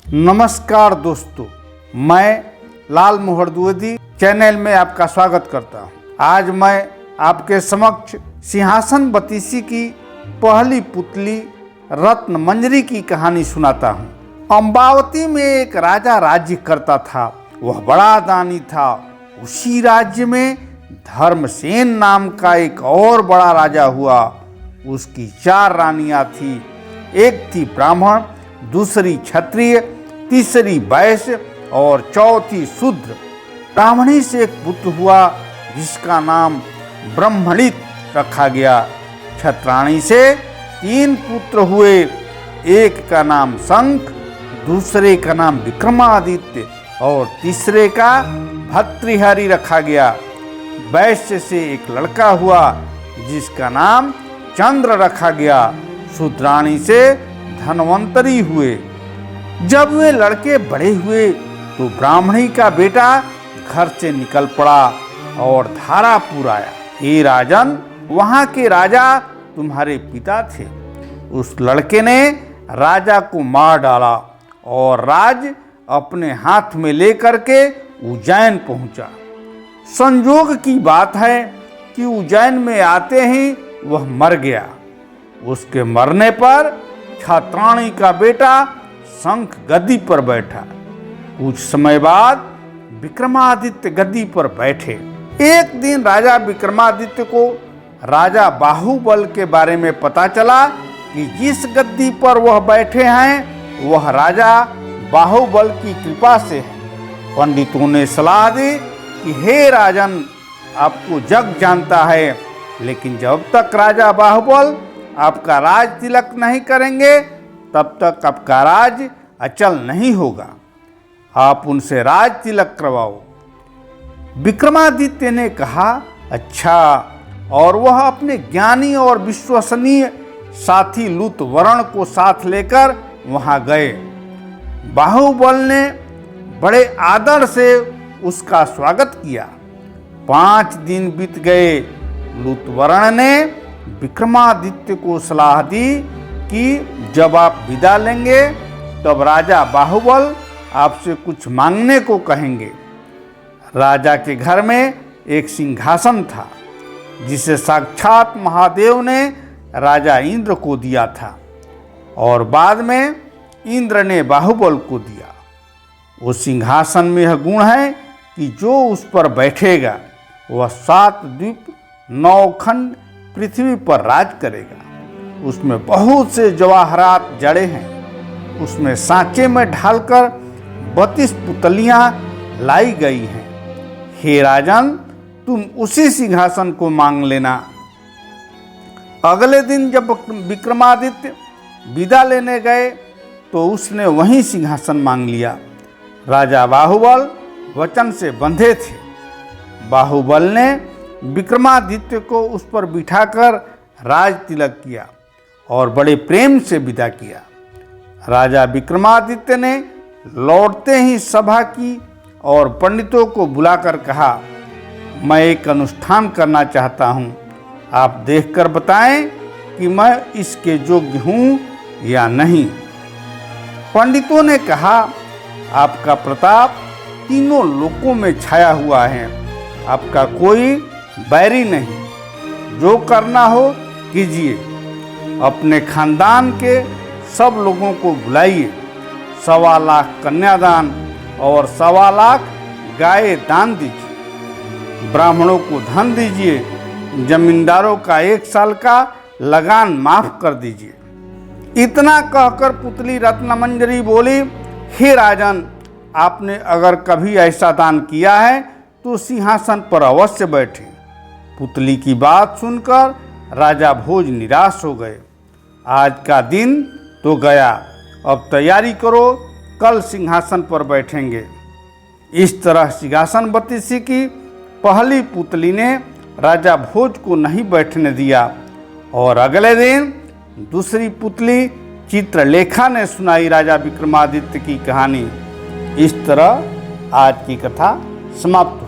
नमस्कार दोस्तों, मैं लाल मोहर द्विवेदी चैनल में आपका स्वागत करता हूं। आज मैं आपके समक्ष सिंहासन बतीसी की पहली पुतली रत्न मंजरी की कहानी सुनाता हूं। अम्बावती में एक राजा राज्य करता था। वह बड़ा दानी था। उसी राज्य में धर्मसेन नाम का एक और बड़ा राजा हुआ। उसकी 4 रानियां थी। एक थी ब्राह्मण, दूसरी क्षत्रिय, तीसरी वैश्य और चौथी शूद्र। ब्राह्मणी से एक पुत्र हुआ जिसका नाम ब्रह्मणित रखा गया। क्षत्राणी से 3 पुत्र हुए। एक का नाम शंख, दूसरे का नाम विक्रमादित्य और तीसरे का भर्तृहरि रखा गया। वैश्य से एक लड़का हुआ जिसका नाम चंद्र रखा गया। शूद्राणी से धन्वंतरी हुए। जब वे लड़के बड़े हुए तो ब्राह्मणी का बेटा घर से निकल पड़ा और धारापुर आया। हे राजन, वहां के राजा तुम्हारे पिता थे। उस लड़के ने राजा को मार डाला और राज अपने हाथ में लेकर के उज्जैन पहुंचा। संयोग की बात है कि उज्जैन में आते ही वह मर गया। उसके मरने पर क्षत्राणी का बेटा शंख गद्दी पर बैठा। कुछ समय बाद विक्रमादित्य गद्दी पर बैठे। एक दिन राजा विक्रमादित्य को राजा बाहुबल के बारे में पता चला कि जिस गद्दी पर वह बैठे हैं वह राजा बाहुबल की कृपा से है। पंडितों ने सलाह दी कि हे राजन, आपको जग जानता है, लेकिन जब तक राजा बाहुबल आपका राज तिलक नहीं करेंगे तब तक आपका राज अचल नहीं होगा। आप उनसे राज तिलक करवाओ। विक्रमादित्य ने कहा, अच्छा, और वह अपने ज्ञानी और विश्वसनीय साथी लूतवर्ण को साथ लेकर वहां गए। बाहुबल ने बड़े आदर से उसका स्वागत किया। 5 दिन बीत गए। लूतवर्ण ने विक्रमादित्य को सलाह दी कि जब आप विदा लेंगे तब राजा बाहुबल आपसे कुछ मांगने को कहेंगे। राजा के घर में एक सिंहासन था जिसे साक्षात महादेव ने राजा इंद्र को दिया था और बाद में इंद्र ने बाहुबल को दिया। उस सिंहासन में यह गुण है कि जो उस पर बैठेगा वह 7 द्वीप 9 खंड पृथ्वी पर राज करेगा। उसमें बहुत से जवाहरात जड़े हैं। उसमें सांचे में ढालकर 32 पुतलियां लाई गई हैं। हे राजन, तुम उसी सिंहासन को मांग लेना। अगले दिन जब विक्रमादित्य विदा लेने गए तो उसने वही सिंहासन मांग लिया। राजा बाहुबल वचन से बंधे थे। बाहुबल ने विक्रमादित्य को उस पर बिठाकर राज तिलक किया और बड़े प्रेम से विदा किया। राजा विक्रमादित्य ने लौटते ही सभा की और पंडितों को बुलाकर कहा, मैं एक अनुष्ठान करना चाहता हूँ। आप देखकर बताएं कि मैं इसके योग्य हूँ या नहीं। पंडितों ने कहा, आपका प्रताप तीनों लोकों में छाया हुआ है। आपका कोई बैरी नहीं। जो करना हो कीजिए। अपने खानदान के सब लोगों को बुलाइए। 1.25 लाख कन्यादान और 1.25 लाख गाय दान दीजिए। ब्राह्मणों को धन दीजिए। जमींदारों का 1 साल का लगान माफ कर दीजिए। इतना कहकर पुतली रत्नमंजरी बोली, हे राजन, आपने अगर कभी ऐसा दान किया है तो सिंहासन पर अवश्य बैठे। पुतली की बात सुनकर राजा भोज निराश हो गए। आज का दिन तो गया, अब तैयारी करो, कल सिंहासन पर बैठेंगे। इस तरह सिंहासन बतीसी की पहली पुतली ने राजा भोज को नहीं बैठने दिया और अगले दिन दूसरी पुतली चित्रलेखा ने सुनाई राजा विक्रमादित्य की कहानी। इस तरह आज की कथा समाप्त।